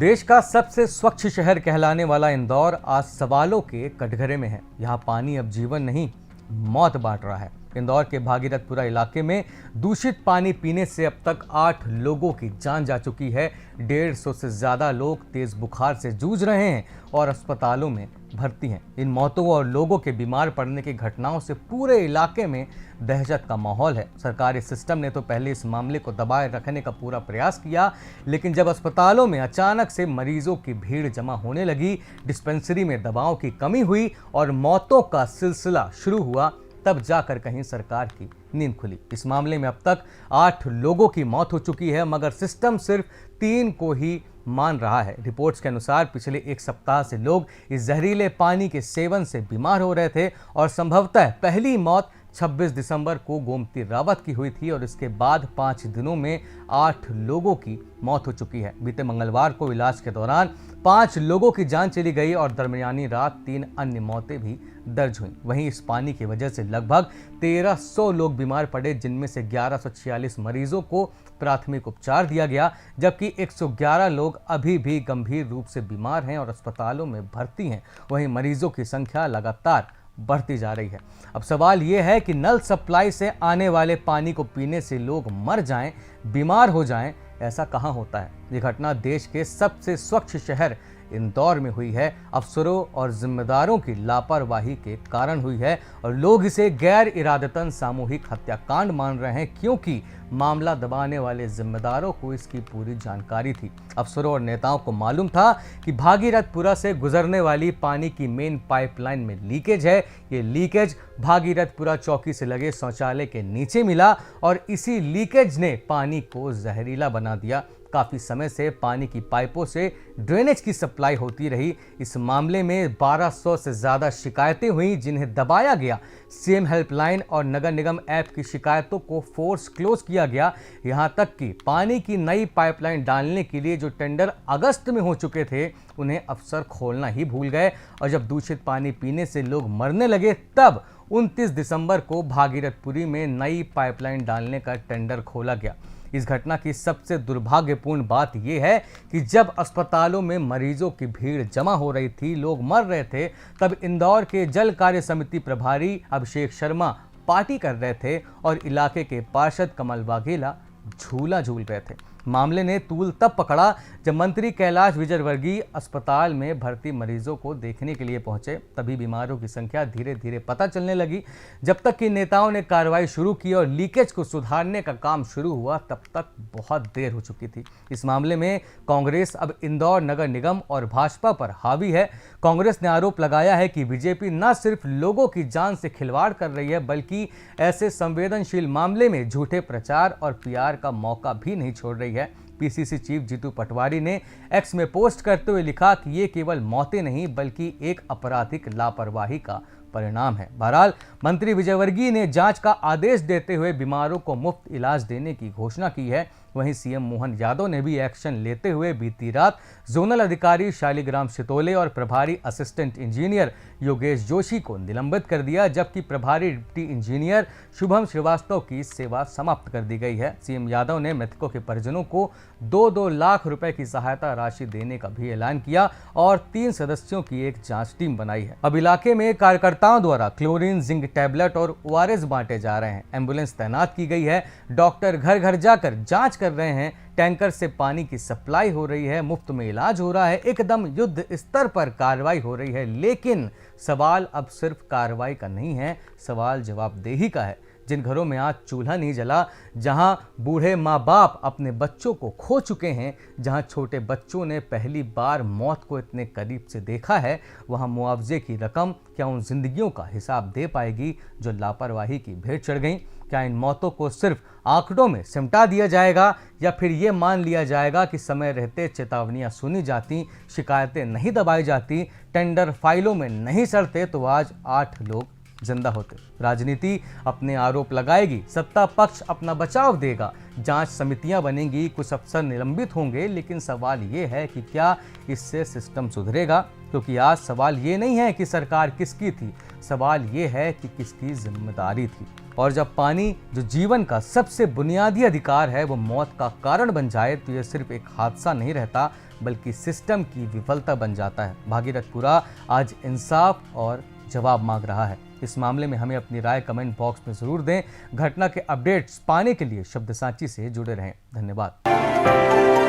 देश का सबसे स्वच्छ शहर कहलाने वाला इंदौर आज सवालों के कटघरे में है। यहाँ पानी अब जीवन नहीं, मौत बांट रहा है। इंदौर के भागीरथपुरा इलाके में दूषित पानी पीने से अब तक 8 लोगों की जान जा चुकी है। 150 से ज्यादा लोग तेज बुखार से जूझ रहे हैं और अस्पतालों में भर्ती हैं। इन मौतों और लोगों के बीमार पड़ने की घटनाओं से पूरे इलाके में दहशत का माहौल है। सरकारी सिस्टम ने तो पहले इस मामले को दबाए रखने का पूरा प्रयास किया, लेकिन जब अस्पतालों में अचानक से मरीजों की भीड़ जमा होने लगी, डिस्पेंसरी में दवाओं की कमी हुई और मौतों का सिलसिला शुरू हुआ, तब जाकर कहीं सरकार की नींद खुली। इस मामले में अब तक 8 लोगों की मौत हो चुकी है, मगर सिस्टम सिर्फ 3 को ही मान रहा है। रिपोर्ट्स के अनुसार पिछले 1 सप्ताह से लोग इस जहरीले पानी के सेवन से बीमार हो रहे थे और संभवतः पहली मौत 26 दिसंबर को गोमती रावत की हुई थी और इसके बाद 5 दिनों में 8 लोगों की मौत हो चुकी है। बीते मंगलवार को इलाज के दौरान 5 लोगों की जान चली गई और दरमियानी रात 3 अन्य मौतें भी दर्ज हुई। वहीं इस पानी की वजह से लगभग 1300 लोग बीमार पड़े, जिनमें से 1146 मरीजों को प्राथमिक उपचार दिया गया, जबकि 111 लोग अभी भी गंभीर रूप से बीमार हैं और अस्पतालों में भर्ती हैं। वहीं मरीजों की संख्या लगातार बढ़ती जा रही है। अब सवाल यह है कि नल सप्लाई से आने वाले पानी को पीने से लोग मर जाएं, बीमार हो जाएं, ऐसा कहां होता है? ये घटना देश के सबसे स्वच्छ शहर इंदौर में हुई है। अफसरों और जिम्मेदारों की लापरवाही के कारण हुई है और लोग इसे गैर इरादतन सामूहिक हत्याकांड मान रहे हैं, क्योंकि मामला दबाने वाले जिम्मेदारों को इसकी पूरी जानकारी थी। अफसरों और नेताओं को मालूम था कि भागीरथपुरा से गुजरने वाली पानी की मेन पाइपलाइन में लीकेज है। ये लीकेज भागीरथपुरा चौकी से लगे शौचालय के नीचे मिला और इसी लीकेज ने पानी को जहरीला बना दिया। काफी समय से पानी की पाइपों से ड्रेनेज की सप्लाई होती रही। इस मामले में 1200 से ज्यादा शिकायतें हुई, जिन्हें दबाया गया। सीएम हेल्पलाइन और नगर निगम ऐप की शिकायतों को फोर्स क्लोज किया गया। यहां तक कि पानी की नई पाइपलाइन डालने के लिए जो टेंडर अगस्त में हो चुके थे, उन्हें अफसर खोलना ही भूल गए और जब दूषित पानी पीने से लोग मरने लगे, तब 29 दिसंबर को भागीरथपुरी में नई पाइपलाइन डालने का टेंडर खोला गया। इस घटना की सबसे दुर्भाग्यपूर्ण बात यह है कि जब अस्पतालों में मरीजों की भीड़ जमा हो रही थी, लोग मर रहे थे, तब इंदौर के जल कार्य समिति प्रभारी अभिषेक शर्मा पार्टी कर रहे थे और इलाके के पार्षद कमल वाघेला झूला झूल रहे थे। मामले ने तूल तब पकड़ा जब मंत्री कैलाश विजयवर्गीय अस्पताल में भर्ती मरीजों को देखने के लिए पहुंचे। तभी बीमारों की संख्या धीरे धीरे पता चलने लगी। जब तक कि नेताओं ने कार्रवाई शुरू की और लीकेज को सुधारने का काम शुरू हुआ, तब तक बहुत देर हो चुकी थी। इस मामले में कांग्रेस अब इंदौर नगर निगम और भाजपा पर हावी है। कांग्रेस ने आरोप लगाया है कि बीजेपी न सिर्फ लोगों की जान से खिलवाड़ कर रही है, बल्कि ऐसे संवेदनशील मामले में झूठे प्रचार और पीआर का मौका भी नहीं छोड़ रही है। पीसीसी चीफ जीतू पटवारी ने एक्स में पोस्ट करते हुए लिखा कि ये केवल मौतें नहीं, बल्कि एक आपराधिक लापरवाही का परिणाम है। बहरहाल मंत्री विजयवर्गीय ने जांच का आदेश देते हुए बीमारों को मुफ्त इलाज देने की घोषणा की है। वहीं सीएम मोहन यादव ने भी एक्शन लेते हुए बीती रात जोनल अधिकारी शालिग्राम शितोले और प्रभारी असिस्टेंट इंजीनियर योगेश जोशी को निलंबित कर दिया, जबकि प्रभारी डिप्टी इंजीनियर शुभम श्रीवास्तव की सेवा समाप्त कर दी गई है। सीएम यादव ने मृतकों के परिजनों को 2-2 लाख रुपए की सहायता राशि देने का भी ऐलान किया और 3 सदस्यों की एक जांच टीम बनाई है। अब इलाके में कार्यकर्ताओं द्वारा क्लोरीन, जिंक टैबलेट और ओआरएस बांटे जा रहे हैं। एम्बुलेंस तैनात की गई है। डॉक्टर घर घर जाकर जांच कर रहे हैं। टैंकर से पानी की सप्लाई हो रही है। मुफ्त में इलाज हो रहा है। एकदम युद्ध स्तर पर कार्रवाई हो रही है। लेकिन सवाल अब सिर्फ कार्रवाई का नहीं है, सवाल जवाबदेही का है। जिन घरों में आज चूल्हा नहीं जला, जहां बूढ़े माँ बाप अपने बच्चों को खो चुके हैं, जहां छोटे बच्चों ने पहली बार मौत को इतने करीब से देखा है, वहां मुआवजे की रकम क्या उन जिंदगियों का हिसाब दे पाएगी जो लापरवाही की भेंट चढ़ गई? क्या इन मौतों को सिर्फ आंकड़ों में सिमटा दिया जाएगा या फिर ये मान लिया जाएगा कि समय रहते चेतावनियां सुनी जाती, शिकायतें नहीं दबाई जाती, टेंडर फाइलों में नहीं सड़ते, तो आज 8 लोग जिंदा होते? राजनीति अपने आरोप लगाएगी, सत्ता पक्ष अपना बचाव देगा, जांच समितियां बनेंगी, कुछ अफसर निलंबित होंगे, लेकिन सवाल ये है कि क्या इससे सिस्टम सुधरेगा? क्योंकि आज सवाल ये नहीं है कि सरकार किसकी थी, सवाल ये है कि किसकी जिम्मेदारी थी। और जब पानी जो जीवन का सबसे बुनियादी अधिकार है वो मौत का कारण बन जाए, तो यह सिर्फ एक हादसा नहीं रहता, बल्कि सिस्टम की विफलता बन जाता है। भागीरथपुरा आज इंसाफ और जवाब मांग रहा है। इस मामले में हमें अपनी राय कमेंट बॉक्स में जरूर दें। घटना के अपडेट्स पाने के लिए शब्द सांची से जुड़े रहें। धन्यवाद।